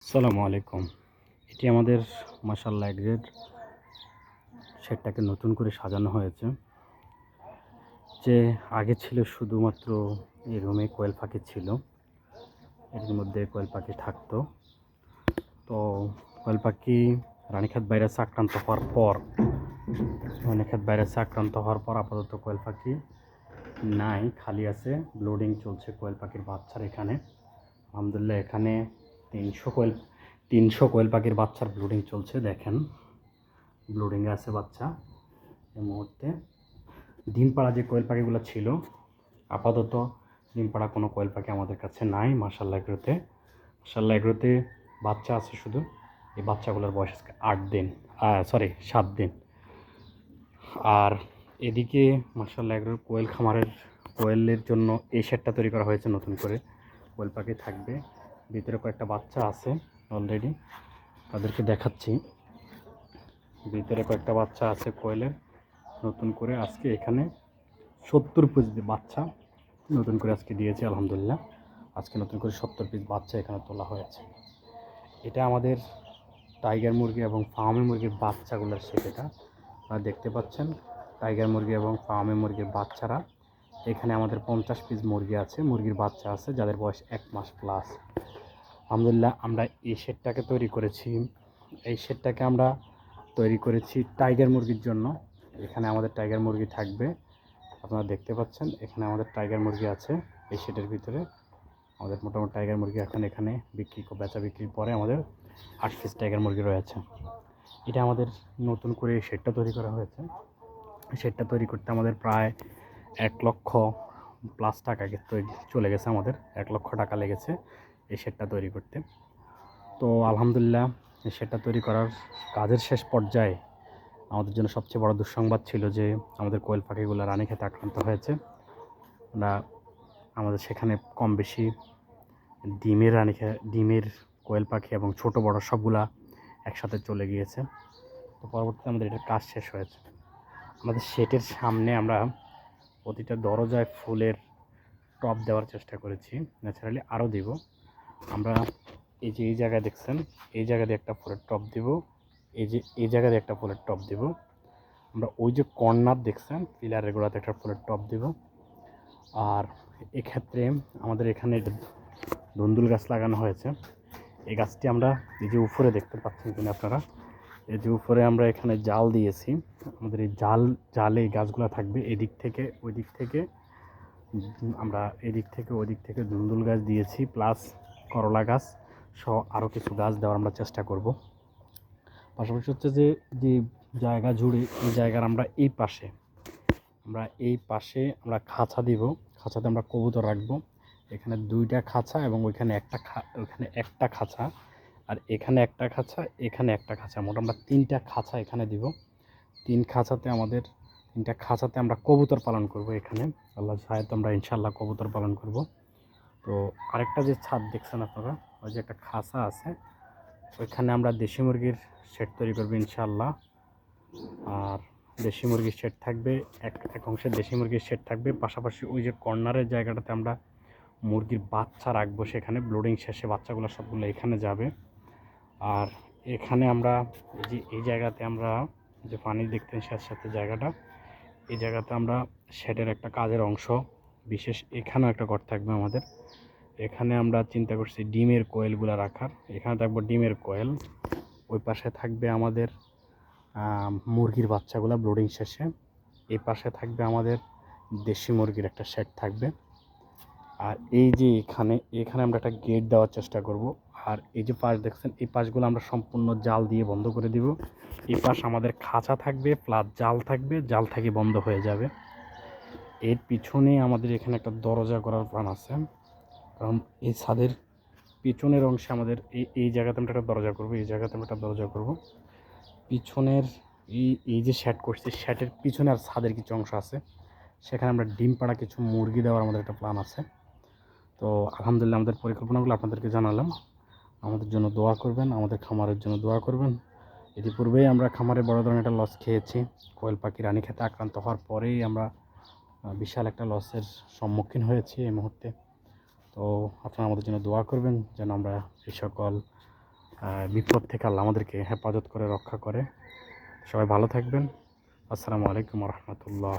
আসসালামু আলাইকুম। এটি আমাদের মাশাআল্লাহ এগ্রের শেডটাকে নতুন করে সাজানো হয়েছে। যে আগে ছিল শুধুমাত্র এই রুমে কোয়েল পাখি ছিল। এটির মধ্যে কোয়েল পাখি থাকতো। তো কোয়েল পাখি রানীক্ষেত ভাইরাসে আক্রান্ত হওয়ার পর আপাতত কোয়েল পাখি নাই, খালি আছে। ব্লুডিং চলছে কোয়েল পাখির বাচ্চার এখানে। আলহামদুলিল্লাহ এখানে ৩০০ কোয়েল পাখির বাচ্চার ব্লুডিং চলছে। দেখেন, ব্লুডিংয়ে আছে বাচ্চা এই মুহূর্তে। ডিম পাড়া যে কোয়েল পাখিগুলো ছিল, আপাতত ডিম পাড়া কোনো কোয়েল পাখি আমাদের কাছে নাই। মাশাআল্লাহ এগ্রোতে বাচ্চা আছে শুধু। এই বাচ্চাগুলোর বয়স আজকে 7 দিন। আর এদিকে মাশাআল্লাহ এগ্রোর কোয়েলের জন্য এই শেডটা তৈরি করা হয়েছে নতুন করে। কোয়েল পাখি থাকবে, ভিতরে কয়েকটা বাচ্চা আছে অলরেডি, তাদেরকে দেখাচ্ছি। ভিতরে কয়েকটা বাচ্চা আছে কোয়েলের। নতুন করে আজকে এখানে 70 পিস বাচ্চা নতুন করে আজকে দিয়েছে আলহামদুলিল্লাহ। আজকে নতুন করে 70 পিস বাচ্চা এখানে তোলা হয়েছে। এটা আমাদের টাইগার মুরগি এবং ফার্মি মুরগির বাচ্চাগুলোর এটা আপনারা দেখতে পাচ্ছেন। টাইগার মুরগি এবং ফার্মি মুরগির বাচ্চারা এখানে আমাদের 50 পিস মুরগি আছে, মুরগির বাচ্চা আছে যাদের বয়স 1 মাস প্লাস। আলহামদুলিল্লাহ আমরা এই শেডটাকে তৈরি করেছি টাইগার মুরগির জন্য। এখানে আমাদের টাইগার মুরগি থাকবে, আপনারা দেখতে পাচ্ছেন। এখানে আমাদের টাইগার মুরগি আছে এই শেডের ভিতরে। আমাদের মোটামুটি টাইগার মুরগি এখানে বেচা বিক্রির পরে আমাদের 8 পিস টাইগার মুরগি রয়েছে। এটা আমাদের নতুন করে শেডটা তৈরি করা হয়েছে। শেডটা তৈরি করতে আমাদের প্রায় 1 লক্ষ প্লাস টাকা চলে গেছে। আমাদের 1 লক্ষ টাকা লেগেছে এই শেডটা তৈরি করতে। তো আলহামদুলিল্লাহ এই শেডটা তৈরি করার কাজের শেষ পর্যায়ে আমাদের জন্য সবচেয়ে বড় দুঃসংবাদ ছিল যে আমাদের কোয়েল পাখিগুলো রানীক্ষেতে আক্রান্ত হয়েছে। আমাদের সেখানে কম বেশি ডিমের কোয়েল পাখি এবং ছোট বড় সবগুলা একসাথে চলে গিয়েছে। তো পরবর্তীতে আমাদের এটার কাজ শেষ হয়েছে। আমাদের শেডের সামনে আমরা প্রতিটা দরজায় ফুলের টব দেওয়ার চেষ্টা করেছি, ন্যাচারালি আরও দিব আমরা। এই জায়গায় দেখছেন, এই জায়গা দিয়ে একটা ফুলের টব দিব, এই জায়গা দিয়ে একটা ফুলের টব দিব আমরা। ওই যে কর্নার দেখছেন পিলারের গোড়াতে একটা ফুলের টব দিব। আর এক্ষেত্রে আমাদের এখানে ধুন্দুল গাছ লাগানো হয়েছে। এই গাছটি আমরা এই যে উপরে দেখতে পাচ্ছেন কিনা আপনারা, এই যে উপরে আমরা এখানে জাল দিয়েছি। আমাদের এই জালে এই গাছগুলো থাকবে। এদিক থেকে ওই দিক থেকে আমরা ওই দিক থেকে ধুন্দুল গাছ দিয়েছি, প্লাস করলা গাছ সহ আরও কিছু গাছ দেওয়ার আমরা চেষ্টা করব। পাশাপাশি হচ্ছে যে জায়গা জুড়ে এই জায়গার আমরা এই পাশে আমরা খাঁচা দিব। খাঁচাতে আমরা কবুতর রাখবো। এখানে 2টা খাঁচা এবং ওইখানে একটা খাঁচা, আর এখানে একটা খাঁচা, এখানে একটা খাঁচা, মোট আমরা 3টা খাঁচা এখানে দিব। 3 খাঁচাতে আমরা কবুতর পালন করব। এখানে আল্লাহ সাহায্যে আমরা ইনশাআল্লাহ কবুতর পালন করব। তো আরেকটা যে ছাদ দেখছেন আপনারা, ওই যে একটা খাঁচা আছে, ওইখানে আমরা দেশি মুরগির শেড তৈরি করবো ইনশাআল্লাহ। আর দেশি মুরগির শেড থাকবে, এক অংশে দেশি মুরগির শেড থাকবে। পাশাপাশি ওই যে কর্নারের জায়গাটাতে আমরা মুরগির বাচ্চা রাখবো। সেখানে ব্লুডিং শেষে বাচ্চাগুলো সবগুলো এখানে যাবে। আর এখানে আমরা এই জায়গাতে আমরা যে পানি দেখতেন সাথে জায়গাটা, এই জায়গাতে আমরা শেডের একটা কাজের অংশ বিশেষ এখানেও একটা ঘর থাকবে আমাদের। এখানে আমরা চিন্তা করছি ডিমের কোয়েলগুলো রাখার। এখানে থাকবো ডিমের কোয়েল, ওই পাশে থাকবে আমাদের মুরগির বাচ্চাগুলো ব্রুডিং শেষে। এই পাশে থাকবে আমাদের দেশি মুরগির একটা শেড থাকবে। আর এই যে এখানে আমরা একটা গেট দেওয়ার চেষ্টা করব। আর এই যে পাশ দেখছেন, এই পাশগুলো আমরা সম্পূর্ণ জাল দিয়ে বন্ধ করে দিব। এই পাশ আমাদের খাঁচা থাকবে প্লাস জাল থাকবে, জাল থেকে বন্ধ হয়ে যাবে। এর পিছনে আমাদের এখানে একটা দরজা করার প্ল্যান আছে, কারণ এই ছাদের পিছনের অংশে আমাদের এই জায়গাতে আমরা একটা দরজা করব। এই জায়গাতে আমরা একটা দরজা করব। পিছনের এই যে শেড করছি, শেডের পিছনে আর ছাদের কিছু অংশ আছে, সেখানে আমরা ডিম পাড়া কিছু মুরগি দেওয়ার আমাদের একটা প্ল্যান আছে। তো আলহামদুলিল্লাহ আমাদের পরিকল্পনাগুলো আপনাদেরকে জানালাম। আমাদের জন্য দোয়া করবেন, আমাদের খামারের জন্য দোয়া করবেন। ইতিপূর্বেই আমরা খামারে বড় ধরনের একটা লস খেয়েছি। কোয়েল পাখি রানীক্ষেতে আক্রান্ত হওয়ার পরেই আমরা বিশাল একটা লসের সম্মুখীন হয়েছি এই মুহূর্তে। তো আপনারা আমাদের জন্য দোয়া করবেন যেন আমরা এই সকল বিপদ থেকে আল্লাহ আমাদেরকে হেফাজত করে রক্ষা করে। সবাই ভালো থাকবেন। আসসালামু আলাইকুম রহমতুল্লাহ।